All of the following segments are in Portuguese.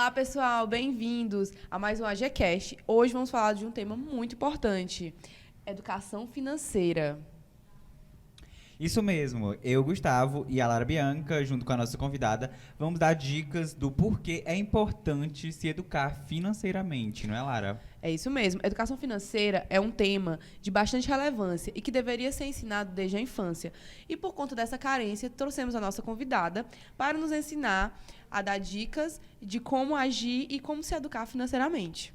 Olá, pessoal, bem-vindos a mais um AGCast. Hoje vamos falar de um tema muito importante, educação financeira. Isso mesmo, eu, Gustavo e a Lara Bianca, junto com a nossa convidada, vamos dar dicas do porquê é importante se educar financeiramente, não é, Lara? É isso mesmo. Educação financeira é um tema de bastante relevância e que deveria ser ensinado desde a infância. E por conta dessa carência, trouxemos a nossa convidada para nos ensinar a dar dicas de como agir e como se educar financeiramente.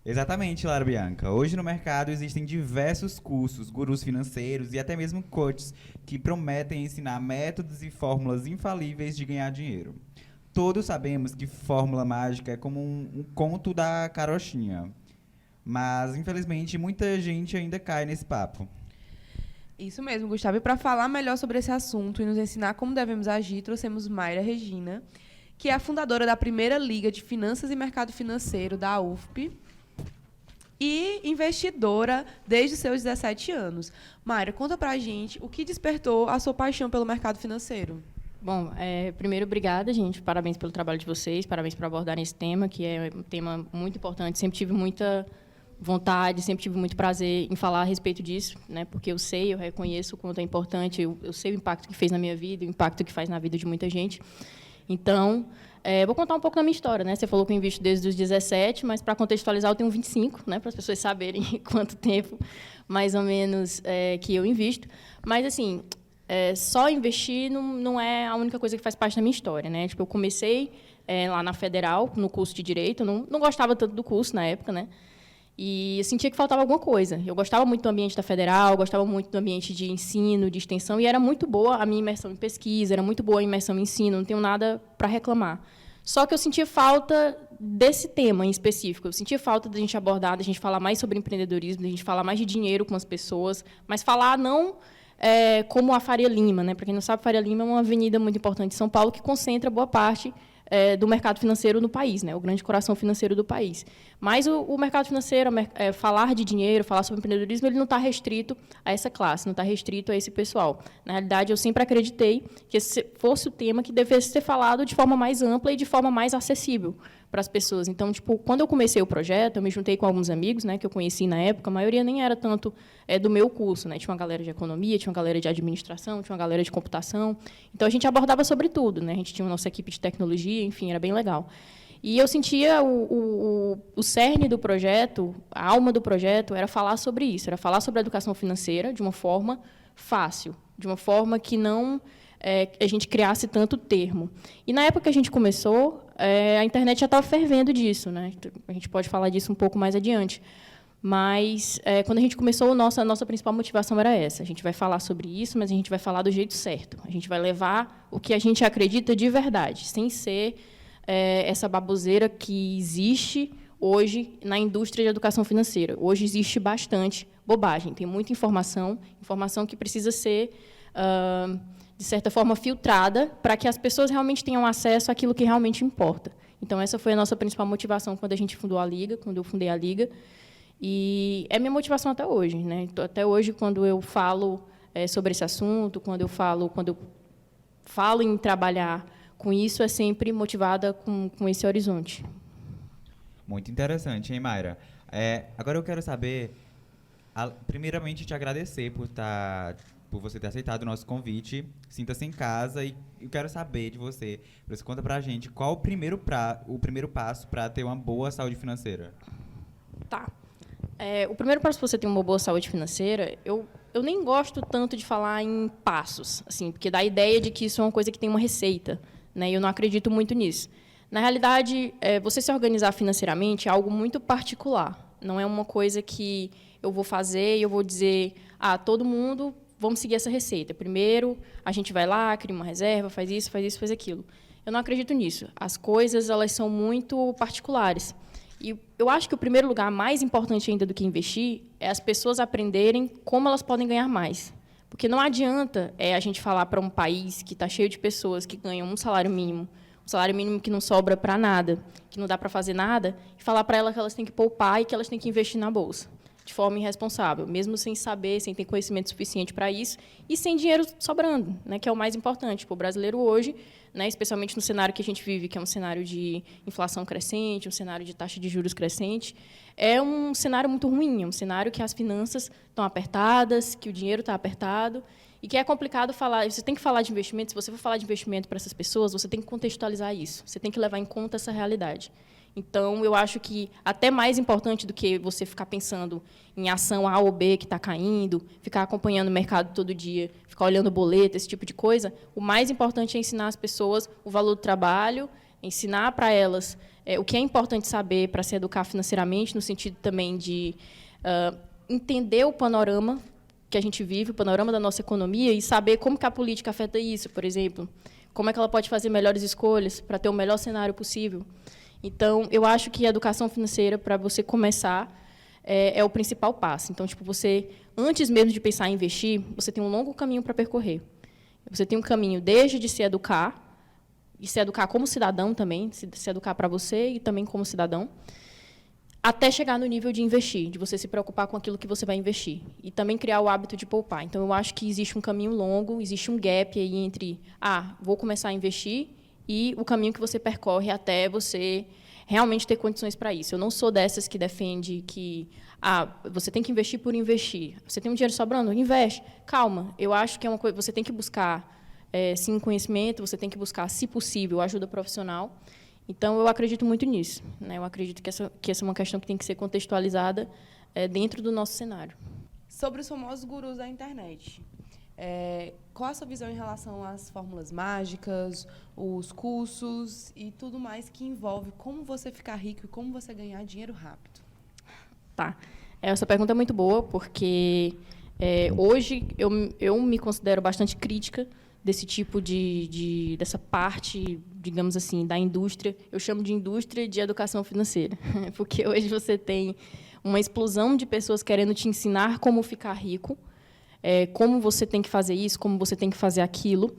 Exatamente, Lara Bianca. Hoje no mercado existem diversos cursos, gurus financeiros e até mesmo coaches que prometem ensinar métodos e fórmulas infalíveis de ganhar dinheiro. Todos sabemos que fórmula mágica é como um conto da carochinha, mas infelizmente muita gente ainda cai nesse papo. Isso mesmo, Gustavo. E para falar melhor sobre esse assunto e nos ensinar como devemos agir, trouxemos Mayra Regina, que é a fundadora da primeira Liga de Finanças e Mercado Financeiro da UFP e investidora desde os seus 17 anos. Mayra, conta pra gente o que despertou a sua paixão pelo mercado financeiro. Bom, primeiro, obrigada, gente. Parabéns pelo trabalho de vocês, parabéns por abordarem esse tema, que é um tema muito importante. Sempre tive muita vontade, sempre tive muito prazer em falar a respeito disso, né? Porque eu reconheço o quanto é importante, eu sei o impacto que fez na minha vida, o impacto que faz na vida de muita gente. Então, vou contar um pouco da minha história, né? Você falou que eu invisto desde os 17, mas, para contextualizar, eu tenho 25, né? Para as pessoas saberem quanto tempo, mais ou menos, que eu invisto. Mas, assim, só investir não é a única coisa que faz parte da minha história, né? Tipo, eu comecei lá na Federal, no curso de Direito, eu não gostava tanto do curso na época, né? E eu sentia que faltava alguma coisa. Eu gostava muito do ambiente da Federal, gostava muito do ambiente de ensino, de extensão, e era muito boa a minha imersão em pesquisa, era muito boa a imersão em ensino, não tenho nada para reclamar. Só que eu sentia falta desse tema em específico. Eu sentia falta da gente abordar, da gente falar mais sobre empreendedorismo, da gente falar mais de dinheiro com as pessoas, mas falar não como a Faria Lima, né? Para quem não sabe, Faria Lima é uma avenida muito importante de São Paulo que concentra boa parte do mercado financeiro no país, né? O grande coração financeiro do país. Mas o mercado financeiro, falar de dinheiro, falar sobre empreendedorismo, ele não está restrito a essa classe, não está restrito a esse pessoal. Na realidade, eu sempre acreditei que esse fosse o tema que devesse ser falado de forma mais ampla e de forma mais acessível para as pessoas. Então, tipo, quando eu comecei o projeto, eu me juntei com alguns amigos, né, que eu conheci na época, a maioria nem era tanto do meu curso, né? Tinha uma galera de economia, tinha uma galera de administração, tinha uma galera de computação. Então, a gente abordava sobre tudo, né? A gente tinha a nossa equipe de tecnologia, enfim, era bem legal. E eu sentia o cerne do projeto, a alma do projeto, era falar sobre isso, era falar sobre a educação financeira de uma forma fácil, de uma forma que não a gente criasse tanto termo. E, na época que a gente começou, a internet já estava fervendo disso, né? A gente pode falar disso um pouco mais adiante. Mas, quando a gente começou, a nossa principal motivação era essa. A gente vai falar sobre isso, mas a gente vai falar do jeito certo. A gente vai levar o que a gente acredita de verdade, sem ser essa baboseira que existe hoje na indústria de educação financeira. Hoje existe bastante bobagem, tem muita informação que precisa ser, de certa forma, filtrada para que as pessoas realmente tenham acesso àquilo que realmente importa. Então, essa foi a nossa principal motivação quando a gente fundou a Liga, quando eu fundei a Liga. E é minha motivação até hoje, né? Até hoje, quando eu falo sobre esse assunto, quando eu falo em trabalhar com isso, é sempre motivada com esse horizonte. Muito interessante, hein, Mayra? Agora eu quero saber, primeiramente, te agradecer por você ter aceitado o nosso convite. Sinta-se em casa e eu quero saber de você. Você conta pra gente qual o primeiro passo para ter uma boa saúde financeira. Tá. O primeiro passo para você ter uma boa saúde financeira, eu nem gosto tanto de falar em passos, assim, porque dá a ideia de que isso é uma coisa que tem uma receita, né? E eu não acredito muito nisso. Na realidade, você se organizar financeiramente é algo muito particular. Não é uma coisa que eu vou fazer e eu vou dizer, todo mundo, vamos seguir essa receita. Primeiro, a gente vai lá, cria uma reserva, faz isso, faz aquilo. Eu não acredito nisso. As coisas, elas são muito particulares. E eu acho que o primeiro lugar, mais importante ainda do que investir, é as pessoas aprenderem como elas podem ganhar mais. Porque não adianta a gente falar para um país que está cheio de pessoas que ganham um salário mínimo que não sobra para nada, que não dá para fazer nada, e falar para elas que elas têm que poupar e que elas têm que investir na bolsa. de forma irresponsável, mesmo sem saber, sem ter conhecimento suficiente para isso e sem dinheiro sobrando, né, que é o mais importante. O brasileiro hoje, né, especialmente no cenário que a gente vive, que é um cenário de inflação crescente, um cenário de taxa de juros crescente, é um cenário muito ruim, é um cenário que as finanças estão apertadas, que o dinheiro está apertado e que é complicado falar. Você tem que falar de investimento. Se você for falar de investimento para essas pessoas, você tem que contextualizar isso. Você tem que levar em conta essa realidade. Então, eu acho que até mais importante do que você ficar pensando em ação A ou B que está caindo, ficar acompanhando o mercado todo dia, ficar olhando o boleto, esse tipo de coisa, o mais importante é ensinar as pessoas o valor do trabalho, ensinar para elas o que é importante saber para se educar financeiramente, no sentido também de entender o panorama que a gente vive, o panorama da nossa economia, e saber como que a política afeta isso, por exemplo. Como é que ela pode fazer melhores escolhas para ter o melhor cenário possível. Então, eu acho que a educação financeira, para você começar, é o principal passo. Então, tipo, você, antes mesmo de pensar em investir, você tem um longo caminho para percorrer. Você tem um caminho desde de se educar, e se educar como cidadão também, se educar para você e também como cidadão, até chegar no nível de investir, de você se preocupar com aquilo que você vai investir. E também criar o hábito de poupar. Então, eu acho que existe um caminho longo, existe um gap aí entre, vou começar a investir, e o caminho que você percorre até você realmente ter condições para isso. Eu não sou dessas que defende que você tem que investir por investir. Você tem um dinheiro sobrando? Investe. Calma. Eu acho que é uma coisa, você tem que buscar, sim, conhecimento, você tem que buscar, se possível, ajuda profissional. Então, eu acredito muito nisso, né? Eu acredito que essa é uma questão que tem que ser contextualizada dentro do nosso cenário. Sobre os famosos gurus da internet, qual a sua visão em relação às fórmulas mágicas, os cursos e tudo mais que envolve como você ficar rico e como você ganhar dinheiro rápido? Tá. Essa pergunta é muito boa, porque hoje eu me considero bastante crítica desse tipo dessa parte, digamos assim, da indústria. Eu chamo de indústria de educação financeira, porque hoje você tem uma explosão de pessoas querendo te ensinar como ficar rico, como você tem que fazer isso, como você tem que fazer aquilo.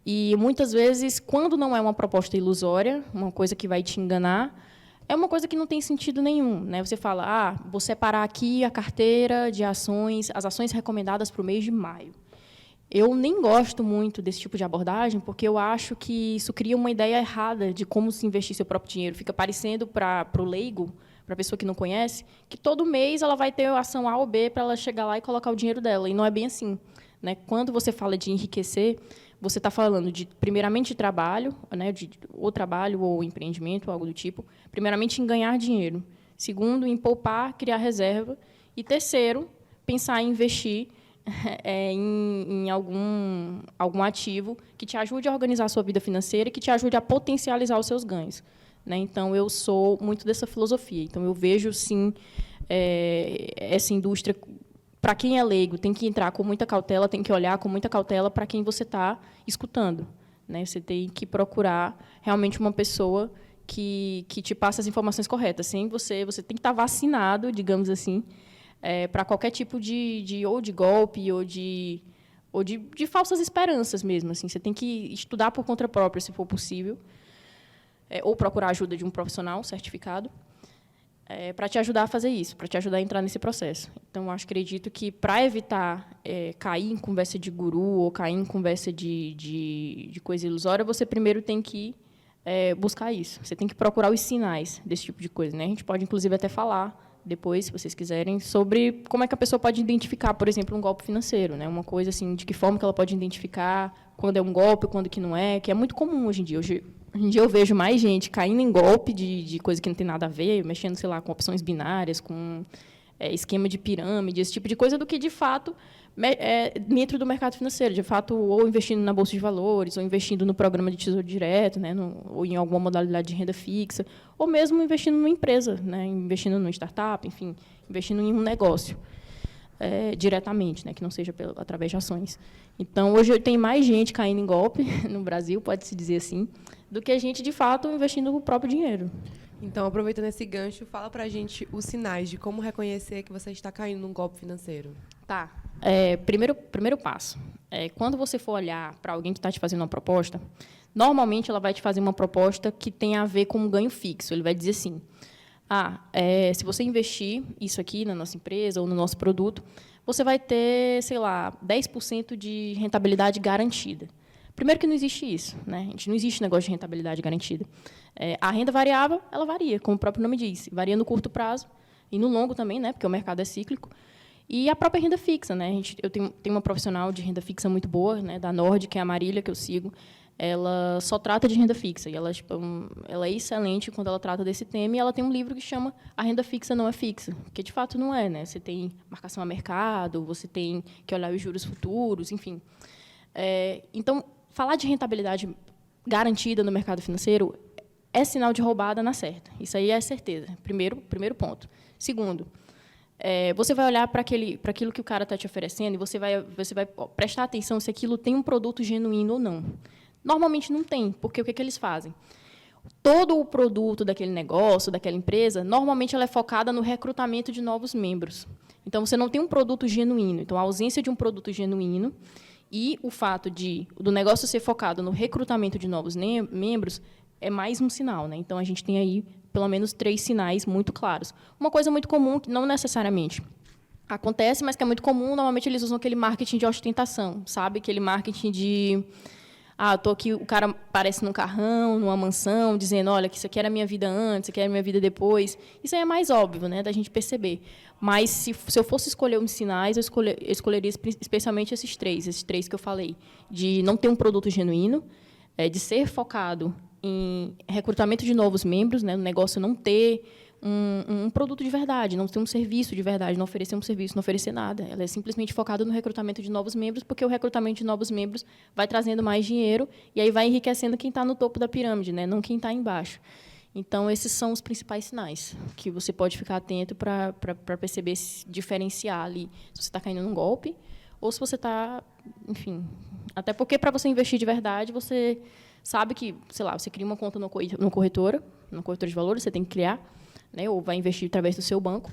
E, muitas vezes, quando não é uma proposta ilusória, uma coisa que vai te enganar, é uma coisa que não tem sentido nenhum, né? Você fala, vou separar aqui a carteira de ações, as ações recomendadas para o mês de maio. Eu nem gosto muito desse tipo de abordagem, porque eu acho que isso cria uma ideia errada de como se investir seu próprio dinheiro. Fica parecendo para o leigo, para a pessoa que não conhece, que todo mês ela vai ter a ação A ou B para ela chegar lá e colocar o dinheiro dela. E não é bem assim, né? Quando você fala de enriquecer, você está falando, primeiramente, de trabalho, né? Ou trabalho ou empreendimento, algo do tipo. Primeiramente, em ganhar dinheiro. Segundo, em poupar, criar reserva. E terceiro, pensar em investir em algum ativo que te ajude a organizar a sua vida financeira e que te ajude a potencializar os seus ganhos, né? Então, eu sou muito dessa filosofia. Então, eu vejo, sim, essa indústria, para quem é leigo, tem que entrar com muita cautela, tem que olhar com muita cautela para quem você está escutando, né? Você tem que procurar realmente uma pessoa que te passe as informações corretas. Sem você tem que estar vacinado, digamos assim, para qualquer tipo ou de golpe ou de falsas esperanças mesmo. Assim. Você tem que estudar por conta própria, se for possível, ou procurar a ajuda de um profissional certificado, para te ajudar a fazer isso, para te ajudar a entrar nesse processo. Então, acredito que, para evitar cair em conversa de guru ou cair em conversa de coisa ilusória, você primeiro tem que buscar isso. Você tem que procurar os sinais desse tipo de coisa, né? A gente pode, inclusive, até falar depois, se vocês quiserem, sobre como é que a pessoa pode identificar, por exemplo, um golpe financeiro, né? Uma coisa assim, de que forma que ela pode identificar quando é um golpe, quando que não é, que é muito comum hoje em dia. Hoje em dia eu vejo mais gente caindo em golpe de coisa que não tem nada a ver, mexendo, sei lá, com opções binárias, com esquema de pirâmide, esse tipo de coisa, do que, de fato, dentro do mercado financeiro, de fato, ou investindo na Bolsa de Valores, ou investindo no programa de Tesouro Direto, né, ou em alguma modalidade de renda fixa, ou mesmo investindo numa empresa, né, investindo numa startup, enfim, investindo em um negócio diretamente, né, que não seja através de ações. Então, hoje tem mais gente caindo em golpe no Brasil, pode-se dizer assim, do que a gente, de fato, investindo o próprio dinheiro. Então, aproveitando esse gancho, fala para a gente os sinais de como reconhecer que você está caindo num golpe financeiro. Tá. Primeiro passo. Quando você for olhar para alguém que está te fazendo uma proposta, normalmente ela vai te fazer uma proposta que tem a ver com um ganho fixo. Ele vai dizer assim, Se você investir isso aqui na nossa empresa ou no nosso produto, você vai ter, sei lá, 10% de rentabilidade garantida. Primeiro que não existe isso, né? A gente não existe negócio de rentabilidade garantida. A renda variável, ela varia, como o próprio nome diz, varia no curto prazo e no longo também, né? Porque o mercado é cíclico. E a própria renda fixa, né? Eu tenho uma profissional de renda fixa muito boa, né? Da Nord, que é a Marília, que eu sigo. Ela só trata de renda fixa e ela, ela é excelente quando ela trata desse tema, e ela tem um livro que chama A Renda Fixa Não é Fixa, que de fato não é, né? Você tem marcação a mercado, você tem que olhar os juros futuros, enfim. Então, falar de rentabilidade garantida no mercado financeiro é sinal de roubada na certa. Isso aí é certeza. Primeiro ponto. Segundo, você vai olhar para aquilo que o cara está te oferecendo e você vai prestar atenção se aquilo tem um produto genuíno ou não. Normalmente não tem, porque o que eles fazem? Todo o produto daquele negócio, daquela empresa, normalmente ela é focada no recrutamento de novos membros. Então, você não tem um produto genuíno. Então, a ausência de um produto genuíno e o fato do negócio ser focado no recrutamento de novos membros é mais um sinal, né? Então, a gente tem aí, pelo menos, 3 sinais muito claros. Uma coisa muito comum, que não necessariamente acontece, mas que é muito comum, normalmente eles usam aquele marketing de ostentação, sabe? Aquele marketing de... estou aqui, o cara aparece num carrão, numa mansão, dizendo, olha, que isso aqui era a minha vida antes, isso aqui era a minha vida depois. Isso aí é mais óbvio, né, da gente perceber. Mas, se eu fosse escolher uns sinais, eu escolheria especialmente esses três que eu falei. De não ter um produto genuíno, de ser focado em recrutamento de novos membros, né, no negócio não ter um produto de verdade, não ter um serviço de verdade, não oferecer um serviço, não oferecer nada. Ela é simplesmente focada no recrutamento de novos membros, porque o recrutamento de novos membros vai trazendo mais dinheiro e aí vai enriquecendo quem está no topo da pirâmide, né? Não quem está embaixo. Então, esses são os principais sinais que você pode ficar atento para perceber, diferenciar ali se você está caindo num golpe ou se você está... Enfim, até porque, para você investir de verdade, você sabe que, sei lá, você cria uma conta no corretora de valores, você tem que criar, né, ou vai investir através do seu banco.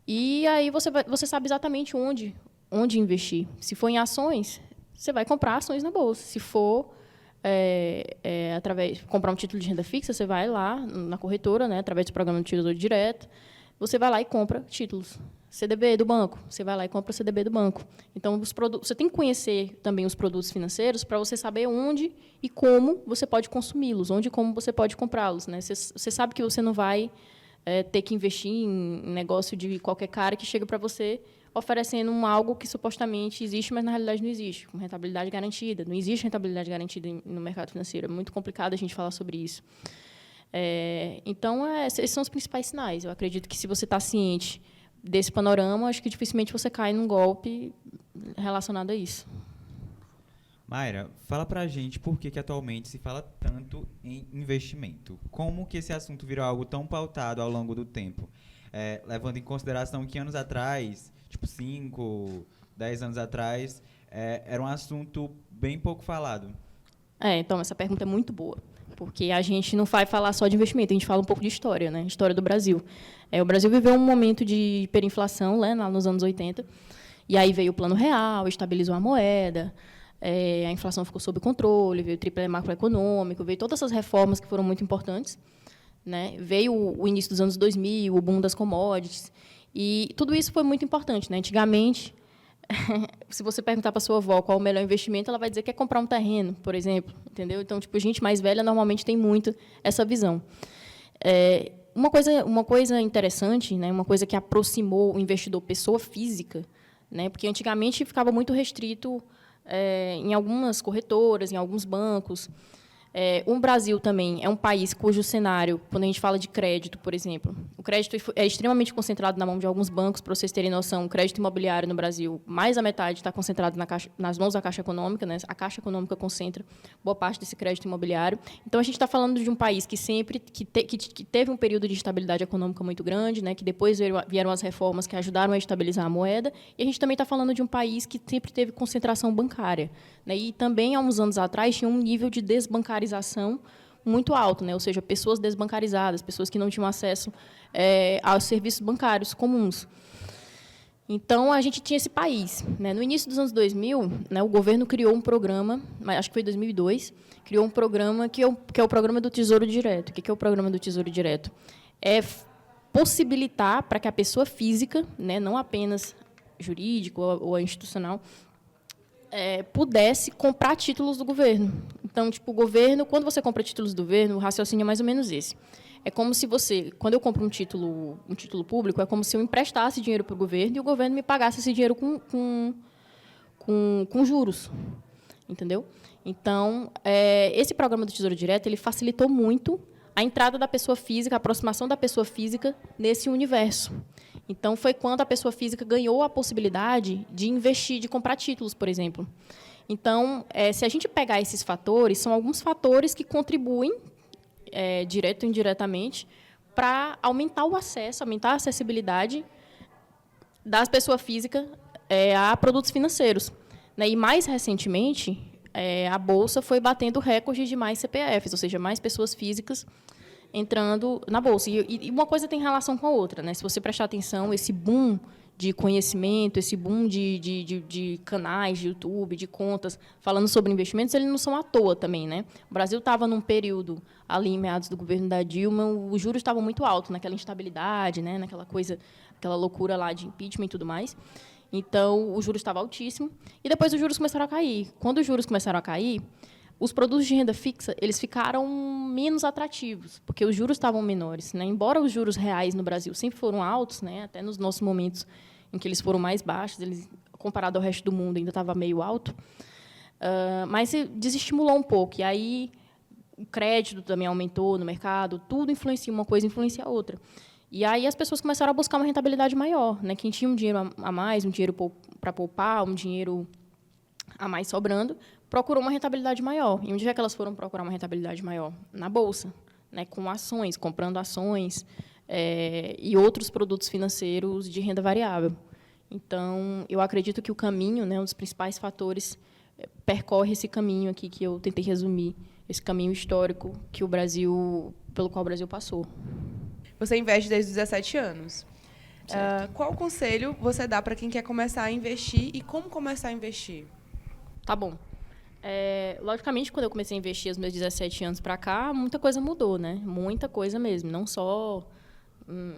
E aí você sabe exatamente onde investir. Se for em ações, você vai comprar ações na bolsa. Se for comprar um título de renda fixa, você vai lá na corretora, né, através do programa do Tesouro Direto, você vai lá e compra títulos. CDB do banco, você vai lá e compra o CDB do banco. Então, você tem que conhecer também os produtos financeiros para você saber onde e como você pode consumi-los, onde e como você pode comprá-los, né? Você sabe que você não vai ter que investir em negócio de qualquer cara que chega para você oferecendo algo que supostamente existe, mas na realidade não existe, com rentabilidade garantida. Não existe rentabilidade garantida no mercado financeiro. É muito complicado a gente falar sobre isso. Então, esses são os principais sinais. Eu acredito que, se você está ciente desse panorama, acho que dificilmente você cai num golpe relacionado a isso. Mayra, fala pra gente por que atualmente se fala tanto em investimento. Como que esse assunto virou algo tão pautado ao longo do tempo? Levando em consideração que anos atrás, tipo 5, 10 anos atrás, era um assunto bem pouco falado. Então, essa pergunta é muito boa, porque a gente não vai falar só de investimento, a gente fala um pouco de história, né? História do Brasil. O Brasil viveu um momento de hiperinflação, né, lá nos anos 80, e aí veio o Plano Real, estabilizou a moeda, a inflação ficou sob controle, veio o tripé macroeconômico, veio todas essas reformas que foram muito importantes, né? Veio o início dos anos 2000, o boom das commodities, e tudo isso foi muito importante, né? Antigamente, se você perguntar para sua avó qual é o melhor investimento, ela vai dizer que é comprar um terreno, por exemplo, entendeu? Então, tipo, gente mais velha normalmente tem muito essa visão. Uma coisa interessante, né? Uma coisa que aproximou o investidor pessoa física, né? Porque antigamente ficava muito restrito em algumas corretoras, em alguns bancos. O Brasil também é um país cujo cenário, quando a gente fala de crédito, por exemplo, o crédito é extremamente concentrado na mão de alguns bancos. Para vocês terem noção, o crédito imobiliário no Brasil, mais da metade está concentrado nas mãos da Caixa Econômica, né? A Caixa Econômica concentra boa parte desse crédito imobiliário. Então, a gente está falando de um país que teve um período de estabilidade econômica muito grande, né? Que depois vieram as reformas que ajudaram a estabilizar a moeda, e a gente também está falando de um país que sempre teve concentração bancária, né? E também, há uns anos atrás, tinha um nível de desbancarização muito alto, né? Ou seja, pessoas desbancarizadas, pessoas que não tinham acesso aos serviços bancários comuns. Então, a gente tinha esse país, né? No início dos anos 2000, né, o governo criou um programa, acho que foi em 2002, criou um programa que é o Programa do Tesouro Direto. O que é o Programa do Tesouro Direto? possibilitar para que a pessoa física, né, não apenas jurídica ou institucional, pudesse comprar títulos do governo. Então, tipo, o governo, quando você compra títulos do governo, o raciocínio é mais ou menos esse. É como se você, quando eu compro um título público, é como se eu emprestasse dinheiro para o governo e o governo me pagasse esse dinheiro com juros, entendeu? Então, esse programa do Tesouro Direto, ele facilitou muito a entrada da pessoa física, a aproximação da pessoa física nesse universo. Então, foi quando a pessoa física ganhou a possibilidade de investir, de comprar títulos, por exemplo. Então, se a gente pegar esses fatores, são alguns fatores que contribuem, direto ou indiretamente, para aumentar o acesso, aumentar a acessibilidade das pessoas físicas a produtos financeiros. Né? E, mais recentemente, a Bolsa foi batendo recordes de mais CPFs, ou seja, mais pessoas físicas entrando na Bolsa. E uma coisa tem relação com a outra. Né? Se você prestar atenção, esse boom de conhecimento, esse boom de canais de YouTube, de contas, falando sobre investimentos, eles não são à toa também. Né? O Brasil estava num período, ali em meados do governo da Dilma, os juros estavam muito altos, naquela instabilidade, né? Naquela coisa, aquela loucura lá de impeachment e tudo mais. Então, o juros estava altíssimo. E depois os juros começaram a cair. Quando os juros começaram a cair, os produtos de renda fixa eles ficaram menos atrativos, porque os juros estavam menores. Né? Embora os juros reais no Brasil sempre foram altos, né? Até nos nossos momentos em que eles foram mais baixos, eles, comparado ao resto do mundo, ainda estava meio alto, mas se desestimulou um pouco. E aí o crédito também aumentou no mercado, tudo influencia, uma coisa influencia a outra. E aí as pessoas começaram a buscar uma rentabilidade maior. Né? Quem tinha um dinheiro a mais, um dinheiro para poupar, um dinheiro a mais sobrando, procurou uma rentabilidade maior. E onde é que elas foram procurar uma rentabilidade maior? Na Bolsa, né? Com ações, comprando ações e outros produtos financeiros de renda variável. Então, eu acredito que o caminho, né, um dos principais fatores, percorre esse caminho aqui que eu tentei resumir, esse caminho histórico pelo qual o Brasil passou. Você investe desde os 17 anos. Qual conselho você dá para quem quer começar a investir e como começar a investir? Tá bom. Logicamente, quando eu comecei a investir aos meus 17 anos para cá, muita coisa mudou, né? Muita coisa mesmo. Não só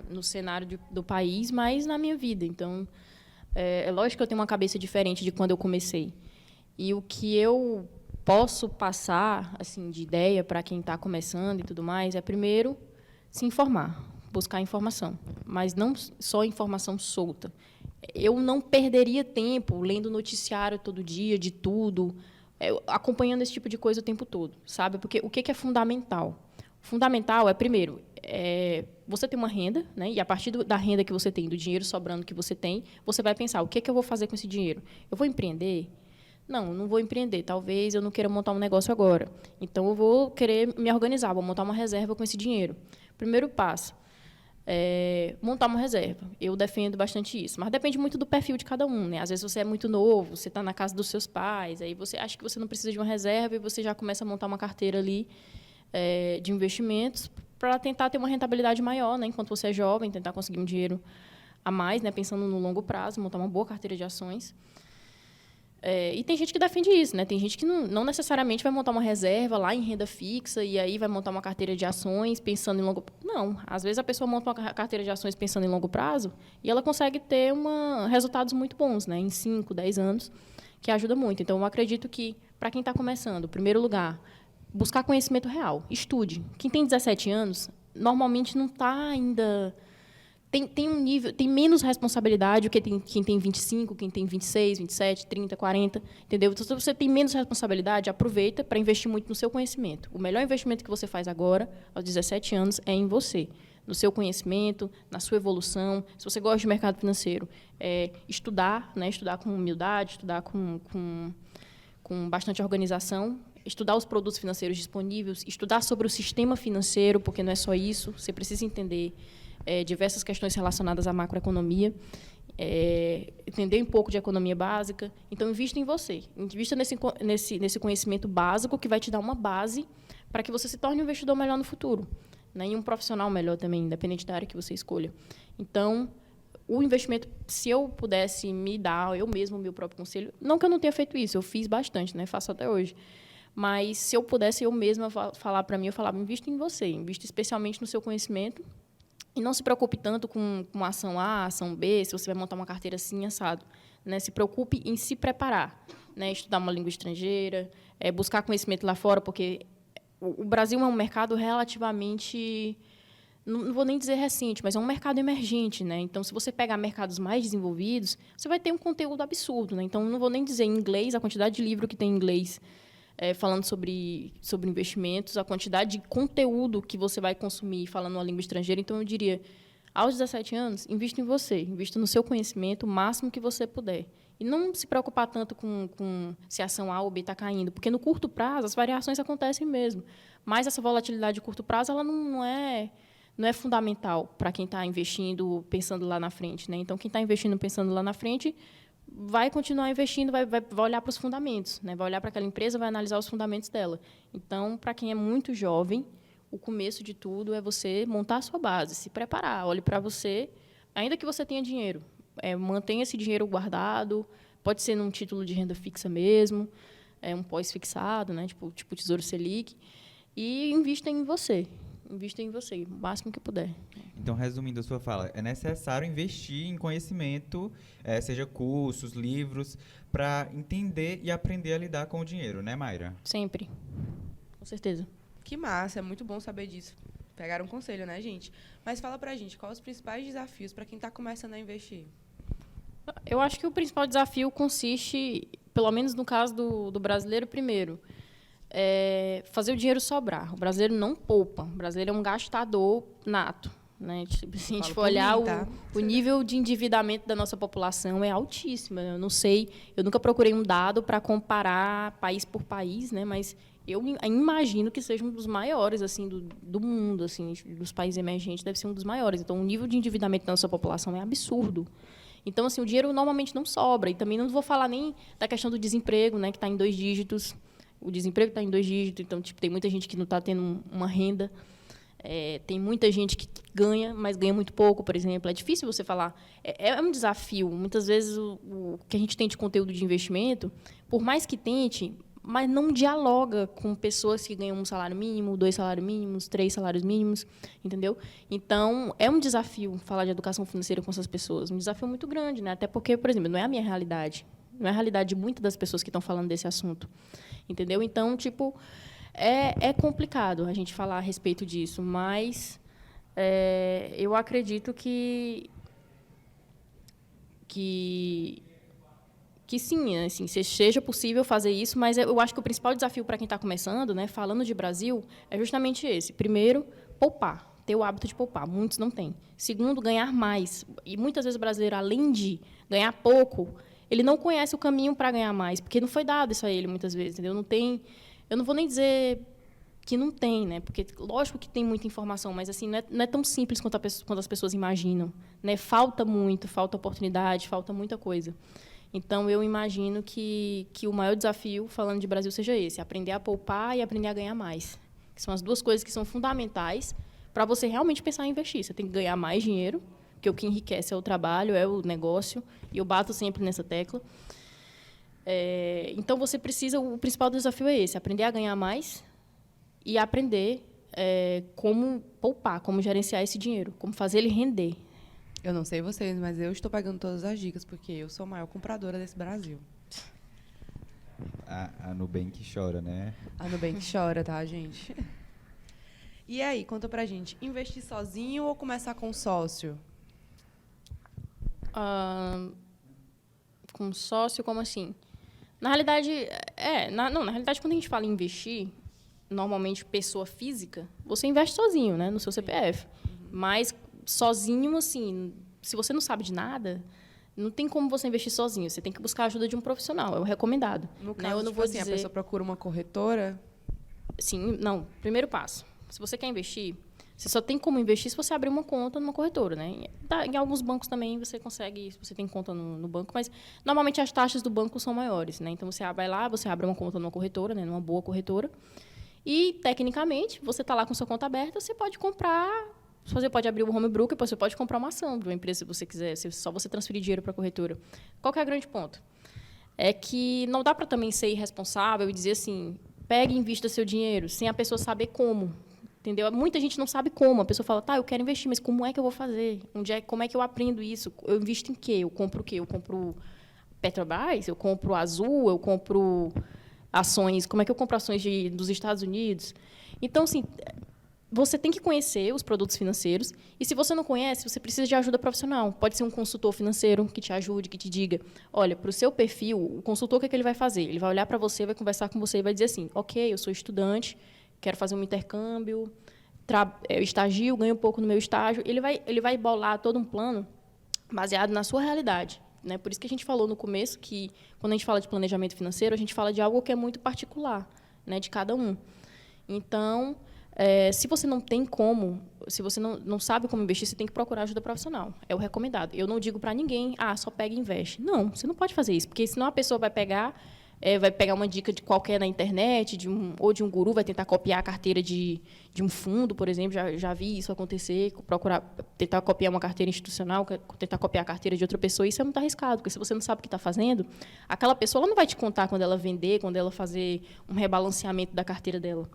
no cenário do país, mas na minha vida. Então, é lógico que eu tenho uma cabeça diferente de quando eu comecei. E o que eu posso passar assim, de ideia para quem está começando e tudo mais é, primeiro, se informar, buscar informação. Mas não só informação solta. Eu não perderia tempo lendo noticiário todo dia, de tudo, acompanhando esse tipo de coisa o tempo todo, sabe? Porque o que é fundamental? Fundamental é, primeiro, você ter uma renda, né? E a partir da renda que você tem, do dinheiro sobrando que você tem, você vai pensar, o que eu vou fazer com esse dinheiro? Eu vou empreender? Não vou empreender. Talvez eu não queira montar um negócio agora. Então, eu vou querer me organizar, vou montar uma reserva com esse dinheiro. Primeiro passo, montar uma reserva. Eu defendo bastante isso. Mas depende muito do perfil de cada um. Né? Às vezes, você é muito novo, você está na casa dos seus pais, aí você acha que você não precisa de uma reserva e você já começa a montar uma carteira ali de investimentos para tentar ter uma rentabilidade maior, né? Enquanto você é jovem, tentar conseguir um dinheiro a mais, né? Pensando no longo prazo, montar uma boa carteira de ações. E tem gente que defende isso, né? Tem gente que não necessariamente vai montar uma reserva lá em renda fixa e aí vai montar uma carteira de ações pensando em longo prazo. Não, às vezes a pessoa monta uma carteira de ações pensando em longo prazo e ela consegue ter resultados muito bons, né? Em 5, 10 anos, que ajuda muito. Então, eu acredito que, para quem está começando, em primeiro lugar, buscar conhecimento real, estude. Quem tem 17 anos, normalmente não está ainda... Tem um nível, tem menos responsabilidade do que quem tem 25, quem tem 26, 27, 30, 40, entendeu? Então, se você tem menos responsabilidade, aproveita para investir muito no seu conhecimento. O melhor investimento que você faz agora, aos 17 anos, é em você, no seu conhecimento, na sua evolução. Se você gosta de mercado financeiro, estudar, né? Estudar com humildade, estudar com bastante organização, estudar os produtos financeiros disponíveis, estudar sobre o sistema financeiro, porque não é só isso, você precisa entender diversas questões relacionadas à macroeconomia, entender um pouco de economia básica. Então, invista em você. Invista nesse conhecimento básico que vai te dar uma base para que você se torne um investidor melhor no futuro, né? E um profissional melhor também, independente da área que você escolha. Então, o investimento, se eu pudesse me dar, eu mesmo, o meu próprio conselho, não que eu não tenha feito isso, eu fiz bastante, né? Faço até hoje. Mas, se eu pudesse eu mesma falar para mim, eu falava, invista em você, invista especialmente no seu conhecimento, E não se preocupe tanto com a ação A, ação B, se você vai montar uma carteira assim, assado. Né? Se preocupe em se preparar, né? Estudar uma língua estrangeira, buscar conhecimento lá fora, porque o Brasil é um mercado relativamente, não vou nem dizer recente, mas é um mercado emergente. Né? Então, se você pegar mercados mais desenvolvidos, você vai ter um conteúdo absurdo. Né? Então, não vou nem dizer em inglês, a quantidade de livro que tem em inglês falando sobre investimentos, a quantidade de conteúdo que você vai consumir falando uma língua estrangeira. Então, eu diria, aos 17 anos, invista em você, invista no seu conhecimento o máximo que você puder. E não se preocupar tanto com se a ação A ou B está caindo, porque, no curto prazo, as variações acontecem mesmo. Mas essa volatilidade de curto prazo ela não é fundamental para quem está investindo pensando lá na frente. Né? Então, quem está investindo pensando lá na frente vai continuar investindo, vai olhar para os fundamentos, né? Vai olhar para aquela empresa, vai analisar os fundamentos dela. Então, para quem é muito jovem, o começo de tudo é você montar a sua base, se preparar, olhe para você, ainda que você tenha dinheiro, mantenha esse dinheiro guardado, pode ser num título de renda fixa mesmo, um pós-fixado, né? tipo Tesouro Selic, e invista em você. Invista em você, o máximo que puder. Então, resumindo a sua fala, é necessário investir em conhecimento, seja cursos, livros, para entender e aprender a lidar com o dinheiro, né, Mayra? Sempre. Com certeza. Que massa, é muito bom saber disso. Pegaram um conselho, né, gente? Mas fala pra gente, quais os principais desafios para quem está começando a investir? Eu acho que o principal desafio consiste, pelo menos no caso do brasileiro, primeiro, fazer o dinheiro sobrar. O brasileiro não poupa. O brasileiro é um gastador nato. Né? Tipo, se a gente for olhar, o nível de endividamento da nossa população é altíssimo. Eu não sei, eu nunca procurei um dado para comparar país por país, né? Mas eu imagino que seja um dos maiores assim, do mundo, assim, dos países emergentes, deve ser um dos maiores. Então, o nível de endividamento da nossa população é absurdo. Então, assim, o dinheiro normalmente não sobra. E também não vou falar nem da questão do desemprego, né, que está em 2 dígitos. O desemprego está em 2 dígitos, então tipo, tem muita gente que não está tendo uma renda. Tem muita gente que ganha, mas ganha muito pouco, por exemplo. É difícil você falar. É um desafio. Muitas vezes, o que a gente tem de conteúdo de investimento, por mais que tente, mas não dialoga com pessoas que ganham 1 salário mínimo, 2 salários mínimos, 3 salários mínimos, entendeu? Então, é um desafio falar de educação financeira com essas pessoas. Um desafio muito grande, né? Até porque, por exemplo, não é a minha realidade. Não é a realidade de muitas das pessoas que estão falando desse assunto. Entendeu? Então, tipo, é complicado a gente falar a respeito disso, mas eu acredito que sim, assim, seja possível fazer isso, mas eu acho que o principal desafio para quem está começando, né, falando de Brasil, é justamente esse. Primeiro, poupar, ter o hábito de poupar. Muitos não têm. Segundo, ganhar mais. E muitas vezes o brasileiro, além de ganhar pouco, ele não conhece o caminho para ganhar mais, porque não foi dado isso a ele muitas vezes, entendeu? Não tem, eu não vou nem dizer que não tem, né? Porque lógico que tem muita informação, mas assim não é tão simples quanto as pessoas imaginam, né? Falta muito, falta oportunidade, falta muita coisa. Então eu imagino que o maior desafio, falando de Brasil, seja esse: aprender a poupar e aprender a ganhar mais, que são as duas coisas que são fundamentais para você realmente pensar em investir. Você tem que ganhar mais dinheiro, porque o que enriquece é o trabalho, é o negócio, e eu bato sempre nessa tecla. Então, você precisa... O principal desafio é esse, aprender a ganhar mais e aprender como poupar, como gerenciar esse dinheiro, como fazer ele render. Eu não sei vocês, mas eu estou pegando todas as dicas, porque eu sou a maior compradora desse Brasil. A Nubank chora, né? A Nubank chora, tá, gente? E aí, conta pra gente, investir sozinho ou começar com sócio? Com sócio, como assim? Na realidade, na realidade, quando a gente fala em investir, normalmente pessoa física, você investe sozinho, né, no seu CPF. Mas sozinho, assim, se você não sabe de nada, não tem como você investir sozinho. Você tem que buscar a ajuda de um profissional, é o recomendado. No caso, né? Eu não vou dizer... a pessoa procura uma corretora? Sim, não. Primeiro passo. Se você quer investir, você só tem como investir se você abrir uma conta numa corretora, né? Em alguns bancos também você consegue, se você tem conta no banco, mas normalmente as taxas do banco são maiores, né? Então você vai lá, você abre uma conta numa corretora, né? Numa boa corretora, e tecnicamente você está lá com sua conta aberta, você pode comprar, você pode abrir o home broker, você pode comprar uma ação de uma empresa se você quiser, só você transferir dinheiro para a corretora. Qual que é o grande ponto? É que não dá para também ser irresponsável e dizer assim, pegue e invista seu dinheiro sem a pessoa saber como. Entendeu? Muita gente não sabe como. A pessoa fala, tá, eu quero investir, mas como é que eu vou fazer? Como é que eu aprendo isso? Eu invisto em quê? Eu compro o quê? Eu compro Petrobras? Eu compro Azul? Eu compro ações? Como é que eu compro ações dos Estados Unidos? Então, assim, você tem que conhecer os produtos financeiros. E, se você não conhece, você precisa de ajuda profissional. Pode ser um consultor financeiro que te ajude, que te diga, olha, para o seu perfil, o consultor, o que é que ele vai fazer? Ele vai olhar para você, vai conversar com você e vai dizer assim, ok, eu sou estudante, quero fazer um intercâmbio, eu estagio, ganho um pouco no meu estágio. Ele vai bolar todo um plano baseado na sua realidade. Né? Por isso que a gente falou no começo que, quando a gente fala de planejamento financeiro, a gente fala de algo que é muito particular, né, de cada um. Então, se você não tem como, se você não sabe como investir, você tem que procurar ajuda profissional. É o recomendado. Eu não digo para ninguém, só pega e investe. Não, você não pode fazer isso, porque senão a pessoa vai pegar uma dica de qualquer na internet, ou de um guru, vai tentar copiar a carteira de um fundo, por exemplo. Já vi isso acontecer, tentar copiar uma carteira institucional, tentar copiar a carteira de outra pessoa. Isso é muito arriscado, porque, se você não sabe o que está fazendo, aquela pessoa ela não vai te contar quando ela vender, quando ela fazer um rebalanceamento da carteira dela.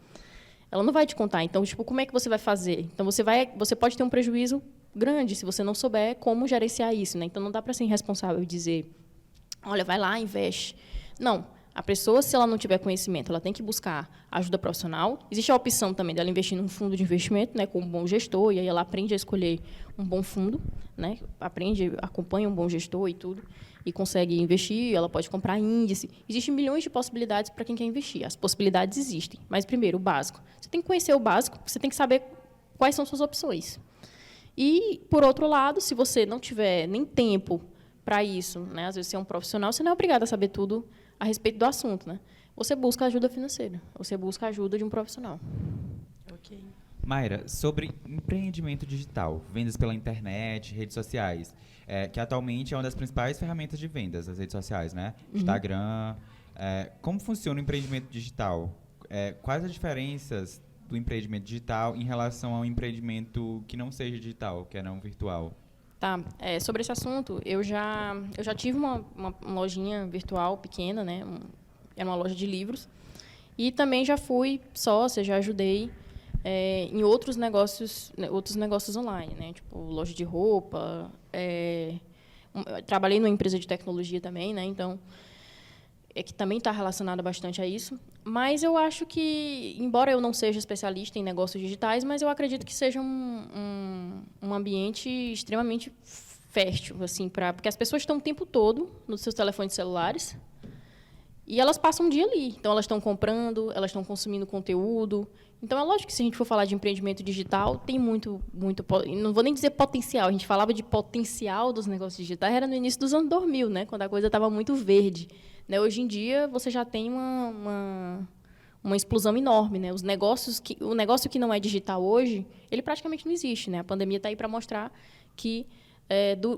Ela não vai te contar. Então, como é que você vai fazer? Então, você pode ter um prejuízo grande se você não souber como gerenciar isso. Né? Então, não dá para ser irresponsável e dizer, olha, vai lá, investe. Não. A pessoa, se ela não tiver conhecimento, ela tem que buscar ajuda profissional. Existe a opção também dela investir num fundo de investimento, né, com um bom gestor, e aí ela aprende a escolher um bom fundo, né, acompanha um bom gestor e tudo, e consegue investir. Ela pode comprar índice. Existem milhões de possibilidades para quem quer investir. As possibilidades existem. Mas, primeiro, o básico. Você tem que conhecer o básico, você tem que saber quais são suas opções. E, por outro lado, se você não tiver nem tempo para isso, né, às vezes você é um profissional, você não é obrigado a saber tudo a respeito do assunto, né? Você busca ajuda financeira, você busca a ajuda de um profissional. Ok. Mayra, sobre empreendimento digital, vendas pela internet, redes sociais, que atualmente é uma das principais ferramentas de vendas, as redes sociais, né? Instagram. Como funciona o empreendimento digital? Quais as diferenças do empreendimento digital em relação ao empreendimento que não seja digital, que é não virtual? Tá. Sobre esse assunto, eu já tive uma lojinha virtual pequena, né? Era uma loja de livros. E também já fui sócia, já ajudei em outros negócios online, né? Tipo, loja de roupa. Trabalhei numa empresa de tecnologia também, né? Então, que também está relacionada bastante a isso. Mas eu acho que, embora eu não seja especialista em negócios digitais, mas eu acredito que seja um ambiente extremamente fértil, assim, porque as pessoas estão o tempo todo nos seus telefones celulares e elas passam um dia ali. Então, elas estão comprando, elas estão consumindo conteúdo. Então, é lógico que, se a gente for falar de empreendimento digital, tem muito, não vou nem dizer potencial. A gente falava de potencial dos negócios digitais, era no início dos anos 2000, né, quando a coisa estava muito verde. Né? Hoje em dia, você já tem uma explosão enorme. Né? O negócio que não é digital hoje, ele praticamente não existe. Né? A pandemia está aí para mostrar que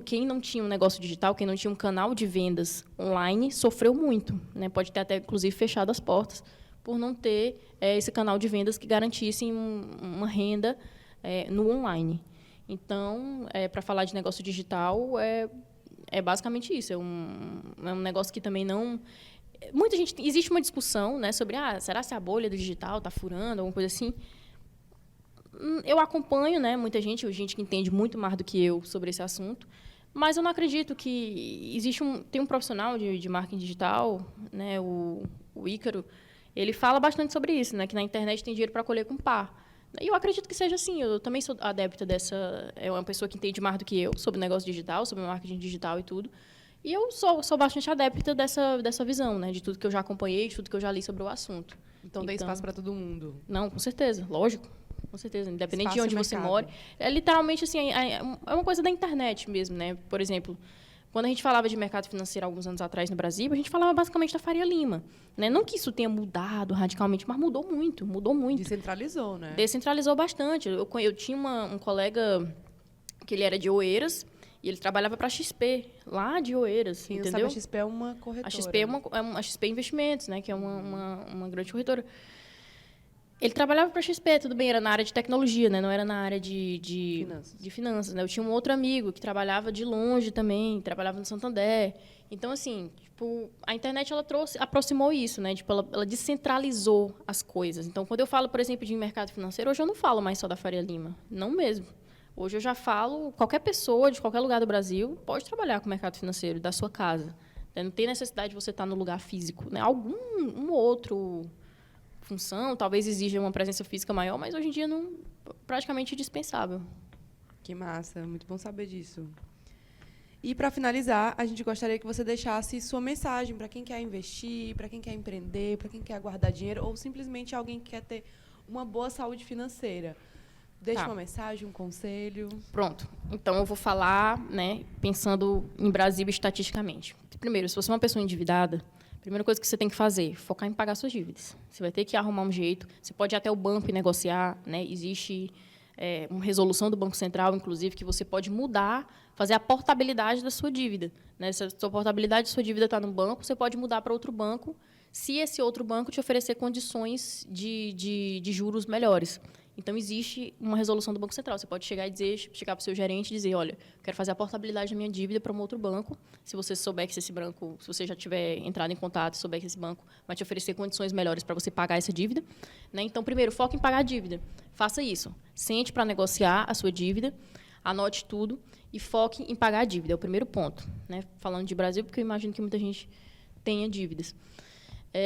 quem não tinha um negócio digital, quem não tinha um canal de vendas online, sofreu muito. Né? Pode ter até, inclusive, fechado as portas por não ter esse canal de vendas que garantisse uma renda no online. Então, para falar de negócio digital, é basicamente isso. É um negócio que também não... Muita gente... Existe uma discussão, né, sobre será que a bolha do digital está furando, alguma coisa assim. Eu acompanho, né, muita gente que entende muito mais do que eu sobre esse assunto, mas eu não acredito que... Tem um profissional de marketing digital, né, o Ícaro, ele fala bastante sobre isso, né, que na internet tem dinheiro para colher com pá. E eu acredito que seja assim. Eu também sou adepta dessa... É uma pessoa que entende mais do que eu sobre negócio digital, sobre marketing digital e tudo. E eu sou bastante adepta dessa visão, né? De tudo que eu já acompanhei, de tudo que eu já li sobre o assunto. Então tem espaço para todo mundo. Não, com certeza. Lógico. Com certeza. Independente Espaço de onde você mora. É literalmente assim, é uma coisa da internet mesmo, né? Por exemplo... Quando a gente falava de mercado financeiro alguns anos atrás no Brasil, a gente falava basicamente da Faria Lima. Né? Não que isso tenha mudado radicalmente, mas mudou muito. Descentralizou, né? Descentralizou bastante. Eu tinha um colega que ele era de Oeiras e ele trabalhava para a XP, lá de Oeiras. Quem entendeu? não sabe, a XP é uma corretora. A XP a XP Investimentos, né? Que é uma grande corretora. Ele trabalhava para a XP, tudo bem, era na área de tecnologia, né? Não era na área de finanças. Né? Eu tinha um outro amigo que trabalhava de longe também, trabalhava no Santander. Então, assim, tipo, a internet ela aproximou isso, né? Tipo, ela descentralizou as coisas. Então, quando eu falo, por exemplo, de mercado financeiro, hoje eu não falo mais só da Faria Lima, não mesmo. Hoje eu já falo, qualquer pessoa de qualquer lugar do Brasil pode trabalhar com o mercado financeiro da sua casa. Não tem necessidade de você estar no lugar físico, né? Um outro função, talvez exija uma presença física maior, mas hoje em dia não praticamente indispensável. Que massa, muito bom saber disso. E, para finalizar, a gente gostaria que você deixasse sua mensagem para quem quer investir, para quem quer empreender, para quem quer guardar dinheiro, ou simplesmente alguém que quer ter uma boa saúde financeira. Deixa uma mensagem, um conselho. Pronto. Então, eu vou falar, né, pensando em Brasil estatisticamente. Primeiro, se você é uma pessoa endividada, a primeira coisa que você tem que fazer, focar em pagar suas dívidas. Você vai ter que arrumar um jeito. Você pode ir até o banco e negociar, né? Existe uma resolução do Banco Central, inclusive, que você pode mudar, fazer a portabilidade da sua dívida, né? Se a sua portabilidade da sua dívida está no banco, você pode mudar para outro banco, se esse outro banco te oferecer condições de juros melhores. Então, existe uma resolução do Banco Central. Você pode chegar para o seu gerente e dizer, olha, quero fazer a portabilidade da minha dívida para um outro banco. Se você souber que esse banco, se você já tiver entrado em contato, souber que esse banco vai te oferecer condições melhores para você pagar essa dívida, né? Então, primeiro, foque em pagar a dívida. Faça isso. Sente para negociar a sua dívida, anote tudo e foque em pagar a dívida. É o primeiro ponto, né? Falando de Brasil, porque eu imagino que muita gente tenha dívidas.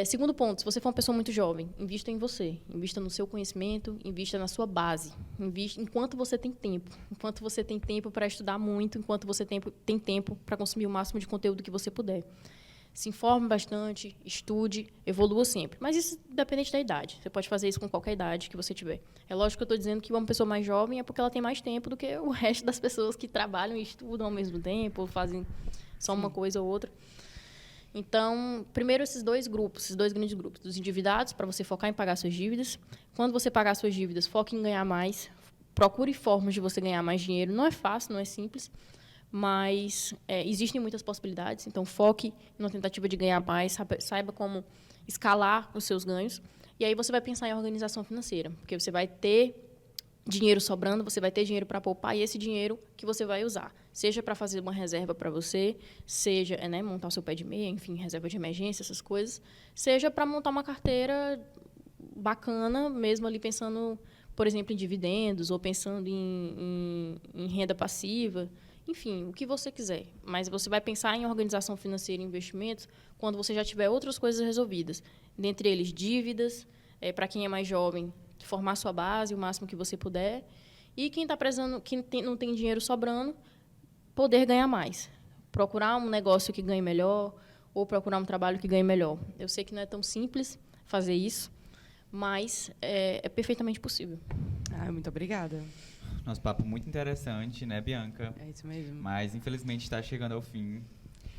Segundo ponto, se você for uma pessoa muito jovem, invista em você, invista no seu conhecimento, invista na sua base, invista enquanto você tem tempo para estudar muito, enquanto você tem tempo para consumir o máximo de conteúdo que você puder. Se informe bastante, estude, evolua sempre. Mas isso independente da idade. Você pode fazer isso com qualquer idade que você tiver. É lógico que eu estou dizendo que uma pessoa mais jovem é porque ela tem mais tempo do que o resto das pessoas que trabalham e estudam ao mesmo tempo, ou fazem só uma coisa ou outra. Então, primeiro esses dois grandes grupos, dos endividados, para você focar em pagar suas dívidas. Quando você pagar suas dívidas, foque em ganhar mais. Procure formas de você ganhar mais dinheiro. Não é fácil, não é simples, mas existem muitas possibilidades. Então, foque na tentativa de ganhar mais, saiba como escalar os seus ganhos. E aí você vai pensar em organização financeira, porque você vai ter dinheiro sobrando, você vai ter dinheiro para poupar e esse dinheiro que você vai usar, seja para fazer uma reserva para você, seja montar o seu pé de meia, enfim, reserva de emergência, essas coisas, seja para montar uma carteira bacana, mesmo ali pensando, por exemplo, em dividendos ou pensando em renda passiva, enfim, o que você quiser. Mas você vai pensar em organização financeira e investimentos quando você já tiver outras coisas resolvidas, dentre eles dívidas, para quem é mais jovem, formar sua base o máximo que você puder. E quem está precisando, não tem dinheiro sobrando, poder ganhar mais. Procurar um negócio que ganhe melhor ou procurar um trabalho que ganhe melhor. Eu sei que não é tão simples fazer isso, mas é perfeitamente possível. Muito obrigada. Nosso papo muito interessante, né, Bianca? É isso mesmo. Mas, infelizmente, está chegando ao fim.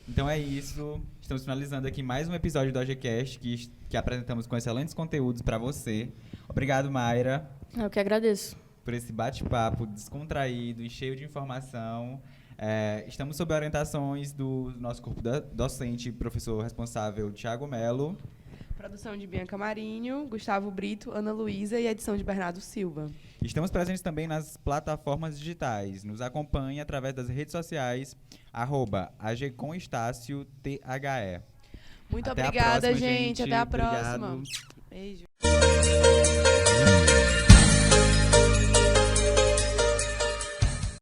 Então é isso. Estamos finalizando aqui mais um episódio do AGCast que apresentamos com excelentes conteúdos para você. Obrigado, Mayra. Eu que agradeço. Por esse bate-papo descontraído e cheio de informação. Estamos sob orientações do nosso corpo docente, professor responsável, Thiago Melo. Produção de Bianca Marinho, Gustavo Brito, Ana Luísa e edição de Bernardo Silva. Estamos presentes também nas plataformas digitais. Nos acompanhe através das redes sociais, @agcomestácio, THE. Muito Até a obrigada, próxima, gente. Até a próxima. Obrigado. Beijo.